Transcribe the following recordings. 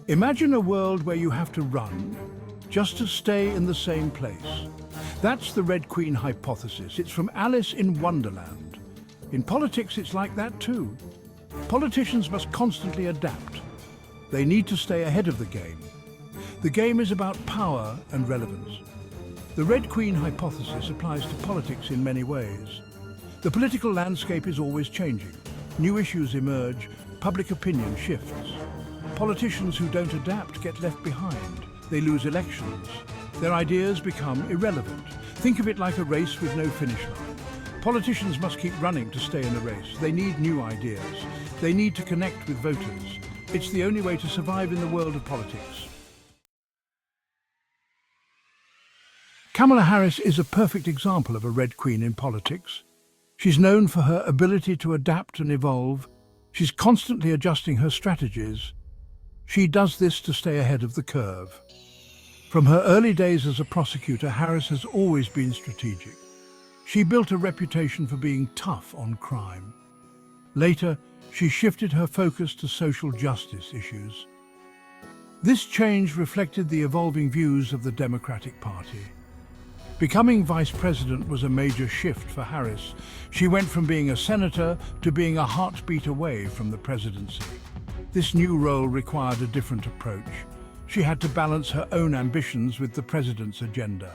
Imagine a world where you have to run just to stay in the same place. That's the Red Queen hypothesis. It's from Alice in Wonderland. In politics, it's like that too. Politicians must constantly adapt. They need to stay ahead of the game. The game is about power and relevance. The Red Queen hypothesis applies to politics in many ways. The political landscape is always changing. New issues emerge, public opinion shifts. Politicians who don't adapt get left behind. They lose elections. Their ideas become irrelevant. Think of it like a race with no finish line. Politicians must keep running to stay in the race. They need new ideas. They need to connect with voters. It's the only way to survive in the world of politics. Kamala Harris is a perfect example of a Red Queen in politics. She's known for her ability to adapt and evolve. She's constantly adjusting her strategies. She does this to stay ahead of the curve. From her early days as a prosecutor, Harris has always been strategic. She built a reputation for being tough on crime. Later, she shifted her focus to social justice issues. This change reflected the evolving views of the Democratic Party. Becoming vice president was a major shift for Harris. She went from being a senator to being a heartbeat away from the presidency. This new role required a different approach. She had to balance her own ambitions with the president's agenda.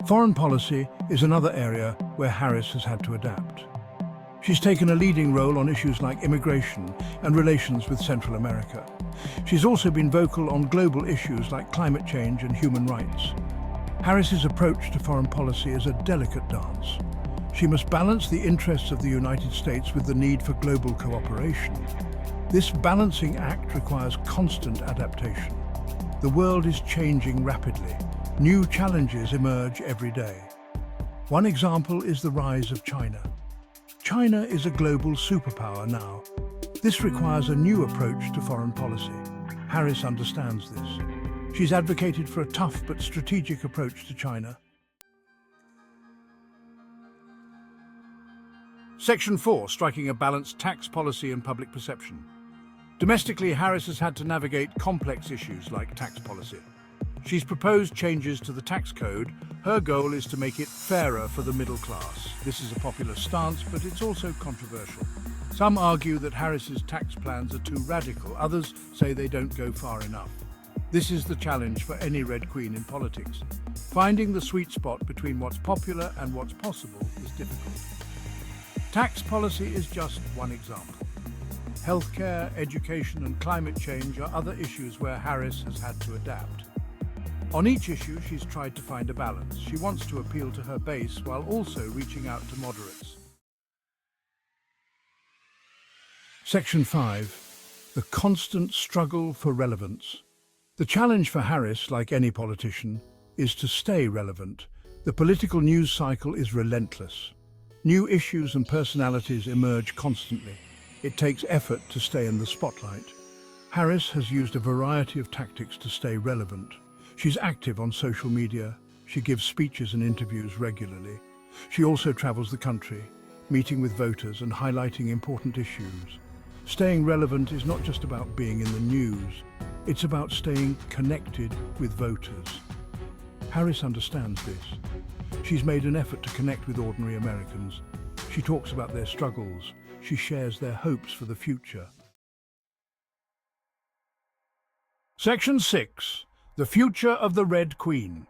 Foreign policy is another area where Harris has had to adapt. She's taken a leading role on issues like immigration and relations with Central America. She's also been vocal on global issues like climate change and human rights. Harris's approach to foreign policy is a delicate dance. She must balance the interests of the United States with the need for global cooperation. This balancing act requires constant adaptation. The world is changing rapidly. New challenges emerge every day. One example is the rise of China. China is a global superpower now. This requires a new approach to foreign policy. Harris understands this. She's advocated for a tough but strategic approach to China. Section 4, striking a balanced tax policy and public perception. Domestically, Harris has had to navigate complex issues like tax policy. She's proposed changes to the tax code. Her goal is to make it fairer for the middle class. This is a popular stance, but it's also controversial. Some argue that Harris's tax plans are too radical. Others say they don't go far enough. This is the challenge for any Red Queen in politics. Finding the sweet spot between what's popular and what's possible is difficult. Tax policy is just one example. Healthcare, education, and climate change are other issues where Harris has had to adapt. On each issue, she's tried to find a balance. She wants to appeal to her base while also reaching out to moderates. Section 5. The constant struggle for relevance. The challenge for Harris, like any politician, is to stay relevant. The political news cycle is relentless. New issues and personalities emerge constantly. It takes effort to stay in the spotlight. Harris has used a variety of tactics to stay relevant. She's active on social media. She gives speeches and interviews regularly. She also travels the country, meeting with voters and highlighting important issues. Staying relevant is not just about being in the news. It's about staying connected with voters. Harris understands this. She's made an effort to connect with ordinary Americans. She talks about their struggles. She shares their hopes for the future. Section 6. The future of the Red Queen.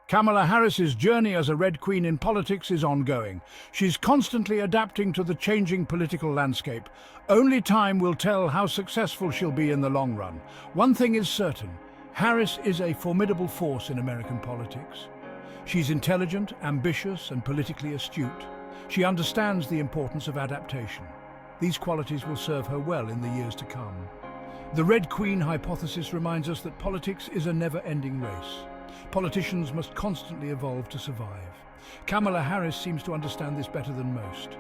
Kamala Harris's journey as a Red Queen in politics is ongoing. She's constantly adapting to the changing political landscape. Only time will tell how successful she'll be in the long run. One thing is certain: Harris is a formidable force in American politics. She's intelligent, ambitious, and politically astute. She understands the importance of adaptation. These qualities will serve her well in the years to come. The Red Queen hypothesis reminds us that politics is a never-ending race. Politicians must constantly evolve to survive. Kamala Harris seems to understand this better than most.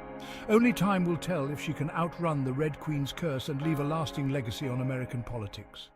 Only time will tell if she can outrun the Red Queen's curse and leave a lasting legacy on American politics.